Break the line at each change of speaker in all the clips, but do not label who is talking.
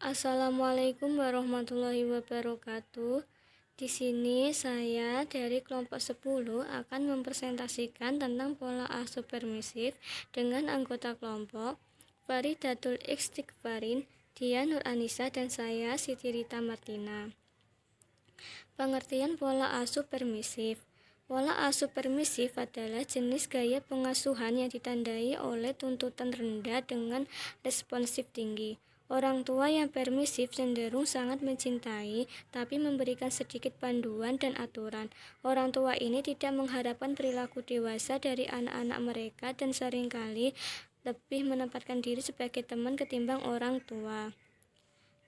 Assalamualaikum warahmatullahi wabarakatuh. Di sini saya dari kelompok 10 akan mempresentasikan tentang pola asuh permisif dengan anggota kelompok Faridatul Istighfarin, Dia Nur Anissa, dan saya Siti Rita Martina. Pengertian pola asuh permisif. Pola asuh permisif adalah jenis gaya pengasuhan yang ditandai oleh tuntutan rendah dengan responsif tinggi. Orang tua yang permisif cenderung sangat mencintai, tapi memberikan sedikit panduan dan aturan. Orang tua ini tidak mengharapkan perilaku dewasa dari anak-anak mereka dan seringkali lebih menempatkan diri sebagai teman ketimbang orang tua.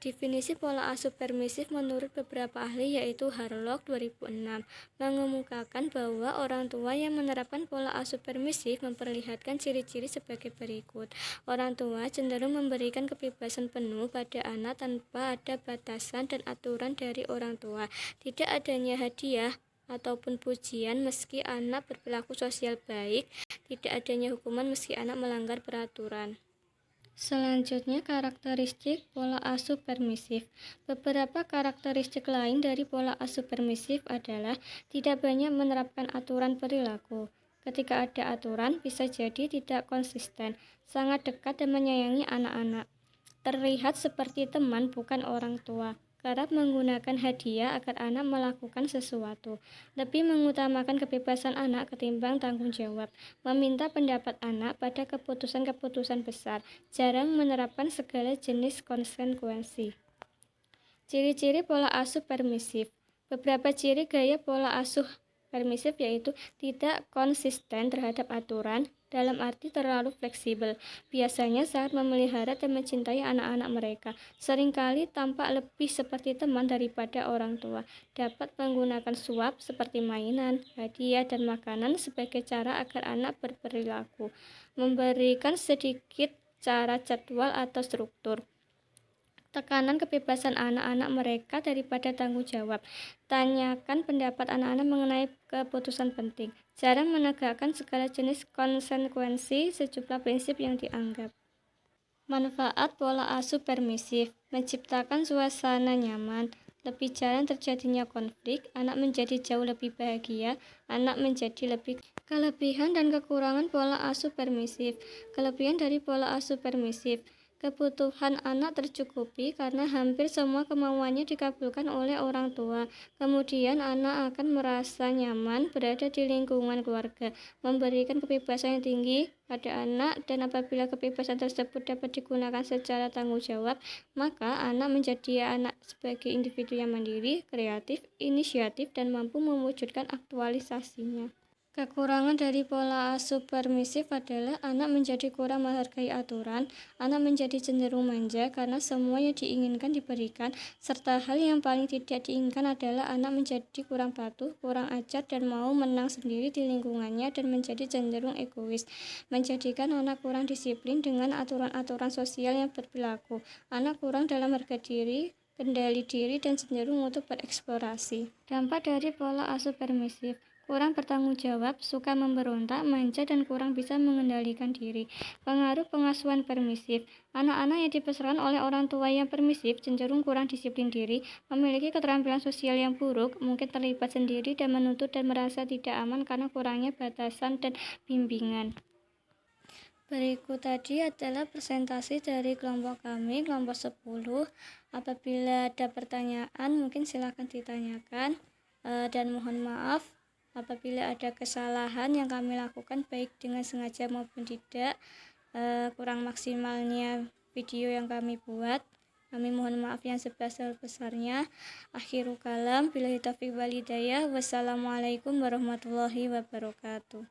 Definisi pola asuh permisif menurut beberapa ahli yaitu Harlock 2006 mengemukakan bahwa orang tua yang menerapkan pola asuh permisif memperlihatkan ciri-ciri sebagai berikut. Orang tua cenderung memberikan kebebasan penuh pada anak tanpa ada batasan dan aturan dari orang tua. Tidak adanya hadiah ataupun pujian meski anak berperilaku sosial baik. Tidak adanya hukuman meski anak melanggar peraturan. Selanjutnya, karakteristik pola asuh permisif. Beberapa karakteristik lain dari pola asuh permisif adalah tidak banyak menerapkan aturan perilaku. Ketika ada aturan, bisa jadi tidak konsisten, sangat dekat dan menyayangi anak-anak. Terlihat seperti teman bukan orang tua. Kerap menggunakan hadiah agar anak melakukan sesuatu. Lebih mengutamakan kebebasan anak ketimbang tanggung jawab. Meminta pendapat anak pada keputusan-keputusan besar. Jarang menerapkan segala jenis konsekuensi. Ciri-ciri pola asuh permisif. Beberapa ciri gaya pola asuh permisif yaitu tidak konsisten terhadap aturan, dalam arti terlalu fleksibel. Biasanya sangat memelihara dan mencintai anak-anak mereka. Seringkali tampak lebih seperti teman daripada orang tua. Dapat menggunakan suap seperti mainan, hadiah, dan makanan sebagai cara agar anak berperilaku. Memberikan sedikit cara jadwal atau struktur. Tekanan kebebasan anak-anak mereka daripada tanggung jawab. Tanyakan pendapat anak-anak mengenai keputusan penting. Jarang menegakkan segala jenis konsekuensi sejumlah prinsip yang dianggap. Manfaat pola asuh permisif. Menciptakan suasana nyaman. Lebih jarang terjadinya konflik. Anak menjadi jauh lebih bahagia. Anak menjadi lebih. Kelebihan dan kekurangan pola asuh permisif. Kelebihan dari pola asuh permisif. Kebutuhan anak tercukupi karena hampir semua kemauannya dikabulkan oleh orang tua. Kemudian anak akan merasa nyaman berada di lingkungan keluarga, memberikan kebebasan yang tinggi pada anak, dan apabila kebebasan tersebut dapat digunakan secara tanggung jawab, maka anak menjadi anak sebagai individu yang mandiri, kreatif, inisiatif, dan mampu mewujudkan aktualisasinya. Kekurangan dari pola asuh permisif adalah anak menjadi kurang menghargai aturan, anak menjadi cenderung manja karena semua yang diinginkan diberikan, serta hal yang paling tidak diinginkan adalah anak menjadi kurang patuh, kurang ajar, dan mau menang sendiri di lingkungannya dan menjadi cenderung egois, menjadikan anak kurang disiplin dengan aturan-aturan sosial yang berlaku. Anak kurang dalam harga diri, kendali diri, dan cenderung untuk bereksplorasi. Dampak dari pola asuh permisif. Kurang bertanggung jawab, suka memberontak, manja, dan kurang bisa mengendalikan diri. Pengaruh pengasuhan permisif. Anak-anak yang dibesarkan oleh orang tua yang permisif cenderung kurang disiplin diri, memiliki keterampilan sosial yang buruk, mungkin terlibat sendiri dan menuntut dan merasa tidak aman karena kurangnya batasan dan bimbingan. Berikut tadi adalah presentasi dari kelompok kami, kelompok 10. Apabila ada pertanyaan, mungkin silakan ditanyakan, dan mohon maaf apabila ada kesalahan yang kami lakukan baik dengan sengaja maupun tidak, kurang maksimalnya video yang kami buat. Kami mohon maaf yang sebesar-besarnya. Akhirul kalam, billahi taufiq wal hidayah. Wassalamualaikum warahmatullahi wabarakatuh.